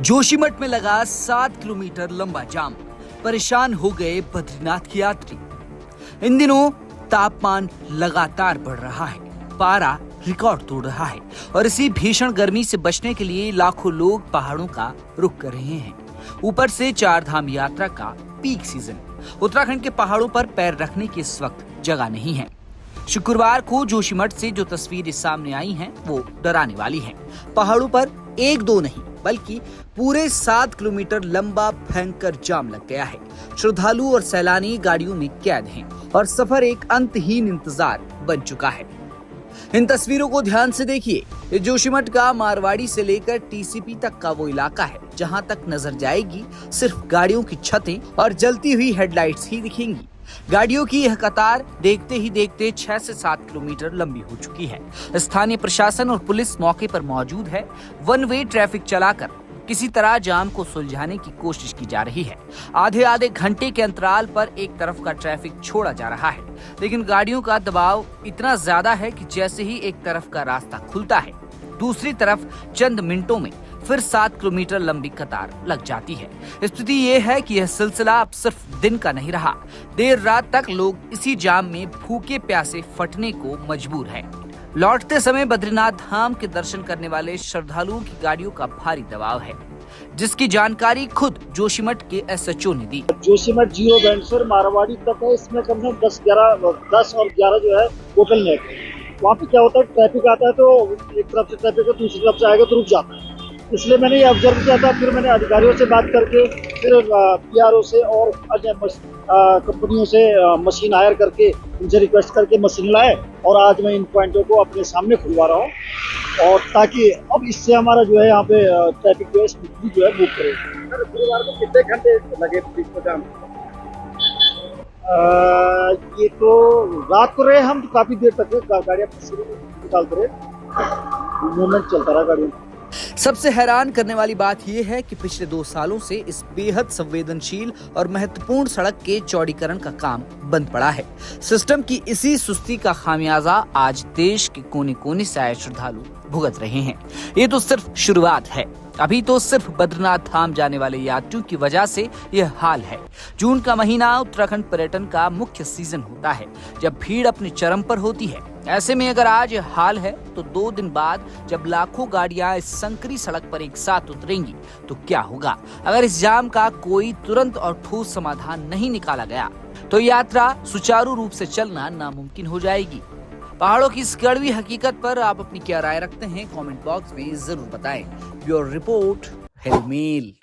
जोशीमठ में लगा 7 किलोमीटर लंबा जाम, परेशान हो गए बद्रीनाथ के यात्री। इन दिनों तापमान लगातार बढ़ रहा है, पारा रिकॉर्ड तोड़ रहा है और इसी भीषण गर्मी से बचने के लिए लाखों लोग पहाड़ों का रुख कर रहे हैं। ऊपर से 4 धाम यात्रा का पीक सीजन, उत्तराखंड के पहाड़ों पर पैर रखने की इस वक्त जगह नहीं है। शुक्रवार को जोशीमठ से जो तस्वीरें सामने आई हैं वो डराने वाली हैं। पहाड़ों पर 1-2 नहीं बल्कि पूरे 7 किलोमीटर लंबा भयंकर जाम लग गया है। श्रद्धालु और सैलानी गाड़ियों में कैद हैं और सफर एक अंतहीन इंतजार बन चुका है। इन तस्वीरों को ध्यान से देखिए। ये जोशीमठ का मारवाड़ी से लेकर टीसीपी तक का वो इलाका है जहां तक नजर जाएगी सिर्फ गाड़ियों की छतें और जलती हुई हेडलाइट्स ही दिखेंगी। गाड़ियों की यह कतार देखते ही देखते 6 से 7 किलोमीटर लंबी हो चुकी है। स्थानीय प्रशासन और पुलिस मौके पर मौजूद है। वन वे ट्रैफिक चलाकर किसी तरह जाम को सुलझाने की कोशिश की जा रही है। आधे घंटे के अंतराल पर एक तरफ का ट्रैफिक छोड़ा जा रहा है, लेकिन गाड़ियों का दबाव इतना ज्यादा है कि जैसे ही एक तरफ का रास्ता खुलता है, दूसरी तरफ चंद मिनटों में फिर 7 किलोमीटर लंबी कतार लग जाती है। स्थिति ये है कि यह सिलसिला अब सिर्फ दिन का नहीं रहा, देर रात तक लोग इसी जाम में भूखे प्यासे फटने को मजबूर हैं। लौटते समय बद्रीनाथ धाम के दर्शन करने वाले श्रद्धालुओं की गाड़ियों का भारी दबाव है, जिसकी जानकारी खुद जोशीमठ के एसएचओ ने दी। जोशीमठ जियो बैंड से मारवाड़ी तक है, इसमें कम से कम 10 और 11 जो है होटल नेट है। वहाँ पे क्या होता है, ट्रैफिक आता है तो एक तरफ से ट्रैफिक है, दूसरी तरफ से आएगा तो रुक जाता है। इसलिए मैंने ये ऑब्जर्व किया था। फिर मैंने अधिकारियों से बात करके फिर पीआरओ से और अन्य कंपनियों से मशीन हायर करके उनसे रिक्वेस्ट करके मशीन लाए और आज मैं इन पॉइंटों को अपने सामने खुलवा रहा हूँ और ताकि अब इससे हमारा जो है यहाँ पे ट्रैफिक जो है स्मूथली जो है मूव करे। गुरुवार को कितने घंटे लगे पुलिस को जाम? ये तो रात को रहे हम, तो काफी देर तक गाड़ियाँ निकालते रहे, मूवमेंट चलता रहा गाड़ियों। सबसे हैरान करने वाली बात यह है कि पिछले 2 सालों से इस बेहद संवेदनशील और महत्वपूर्ण सड़क के चौड़ीकरण का काम बंद पड़ा है। सिस्टम की इसी सुस्ती का खामियाजा आज देश के कोने कोने से आए श्रद्धालु भुगत रहे हैं। ये तो सिर्फ शुरुआत है। अभी तो सिर्फ बद्रीनाथ धाम जाने वाले यात्रियों की वजह से यह हाल है। जून का महीना उत्तराखंड पर्यटन का मुख्य सीजन होता है, जब भीड़ अपने चरम पर होती है। ऐसे में अगर आज यह हाल है तो 2 दिन बाद जब लाखों गाड़ियां इस संकरी सड़क पर एक साथ उतरेंगी तो क्या होगा? अगर इस जाम का कोई तुरंत और ठोस समाधान नहीं निकाला गया तो यात्रा सुचारू रूप से चलना नामुमकिन हो जाएगी। पहाड़ों की इस कड़वी हकीकत पर आप अपनी क्या राय रखते हैं? कमेंट बॉक्स में जरूर बताएं। Bureau report, hello mail.